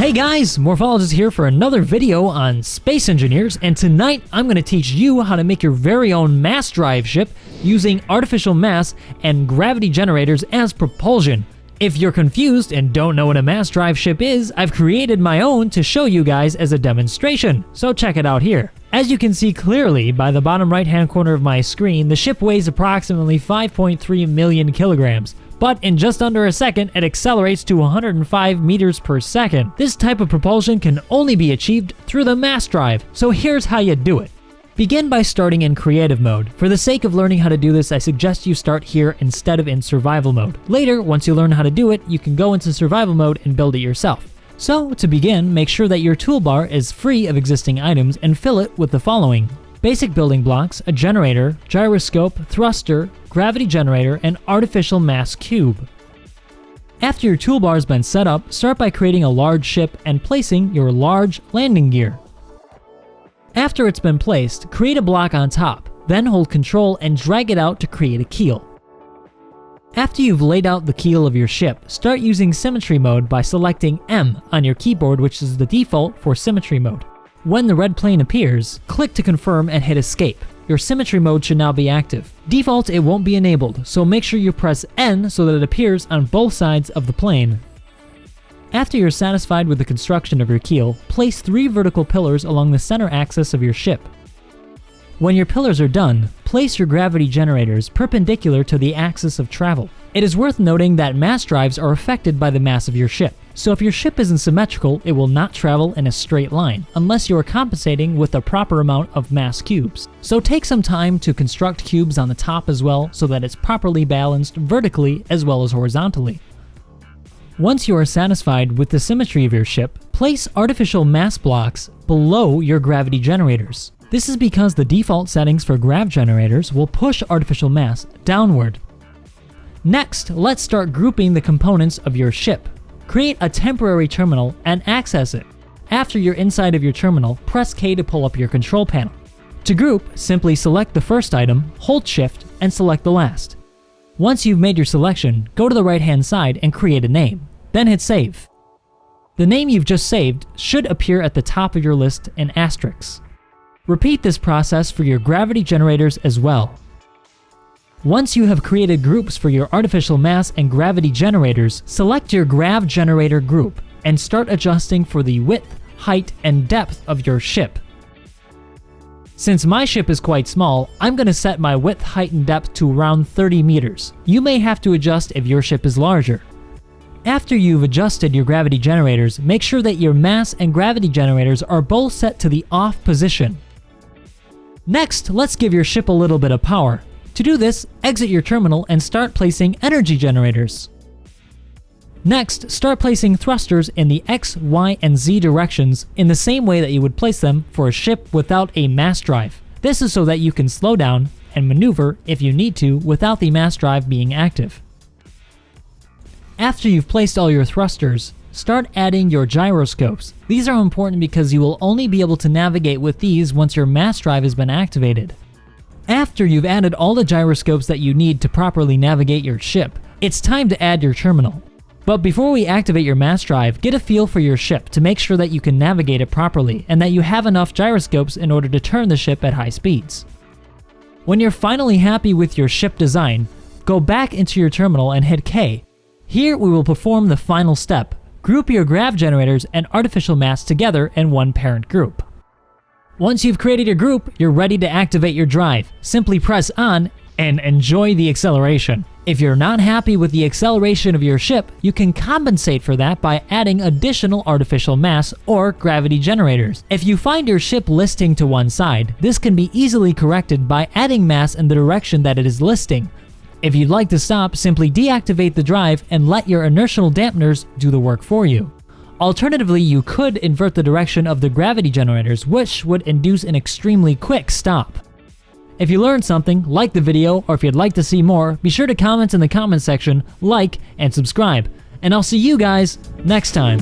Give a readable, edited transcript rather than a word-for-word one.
Hey guys, Morphologist here for another video on space engineers, and tonight I'm going to teach you how to make your very own mass drive ship using artificial mass and gravity generators as propulsion. If you're confused and don't know what a mass drive ship is, I've created my own to show you guys as a demonstration, so check it out here. As you can see clearly by the bottom right hand corner of my screen, the ship weighs approximately 5.3 million kilograms. But in just under a second, it accelerates to 105 meters per second. This type of propulsion can only be achieved through the mass drive, so here's how you do it. Begin by starting in creative mode. For the sake of learning how to do this, I suggest you start here instead of in survival mode. Later, once you learn how to do it, you can go into survival mode and build it yourself. So, to begin, make sure that your toolbar is free of existing items and fill it with the following: basic building blocks, a generator, gyroscope, thruster, gravity generator, and artificial mass cube. After your toolbar has been set up, start by creating a large ship and placing your large landing gear. After it's been placed, create a block on top, then hold Control and drag it out to create a keel. After you've laid out the keel of your ship, start using symmetry mode by selecting M on your keyboard, which is the default for symmetry mode. When the red plane appears, click to confirm and hit escape. Your symmetry mode should now be active. Default, it won't be enabled, so make sure you press N so that it appears on both sides of the plane. After you're satisfied with the construction of your keel, place 3 vertical pillars along the center axis of your ship. When your pillars are done, place your gravity generators perpendicular to the axis of travel. It is worth noting that mass drives are affected by the mass of your ship. So if your ship isn't symmetrical, it will not travel in a straight line, unless you are compensating with the proper amount of mass cubes. So take some time to construct cubes on the top as well, so that it's properly balanced vertically as well as horizontally. Once you are satisfied with the symmetry of your ship, place artificial mass blocks below your gravity generators. This is because the default settings for grav generators will push artificial mass downward. Next, let's start grouping the components of your ship. Create a temporary terminal and access it. After you're inside of your terminal, press K to pull up your control panel. To group, simply select the first item, hold Shift, and select the last. Once you've made your selection, go to the right-hand side and create a name. Then hit Save. The name you've just saved should appear at the top of your list in asterisks. Repeat this process for your gravity generators as well. Once you have created groups for your artificial mass and gravity generators, select your grav generator group and start adjusting for the width, height, and depth of your ship. Since my ship is quite small, I'm going to set my width, height, and depth to around 30 meters. You may have to adjust if your ship is larger. After you've adjusted your gravity generators, make sure that your mass and gravity generators are both set to the off position. Next, let's give your ship a little bit of power. To do this, exit your terminal and start placing energy generators. Next, start placing thrusters in the X, Y, and Z directions in the same way that you would place them for a ship without a mass drive. This is so that you can slow down and maneuver if you need to without the mass drive being active. After you've placed all your thrusters, start adding your gyroscopes. These are important because you will only be able to navigate with these once your mass drive has been activated. After you've added all the gyroscopes that you need to properly navigate your ship, it's time to add your terminal. But before we activate your mass drive, get a feel for your ship to make sure that you can navigate it properly and that you have enough gyroscopes in order to turn the ship at high speeds. When you're finally happy with your ship design, go back into your terminal and hit K. Here we will perform the final step. Group your grav generators and artificial mass together in one parent group. Once you've created your group, you're ready to activate your drive. Simply press on and enjoy the acceleration. If you're not happy with the acceleration of your ship, you can compensate for that by adding additional artificial mass or gravity generators. If you find your ship listing to one side, this can be easily corrected by adding mass in the direction that it is listing. If you'd like to stop, simply deactivate the drive and let your inertial dampeners do the work for you. Alternatively, you could invert the direction of the gravity generators, which would induce an extremely quick stop. If you learned something, like the video, or if you'd like to see more, be sure to comment in the comment section, like, and subscribe. And I'll see you guys next time.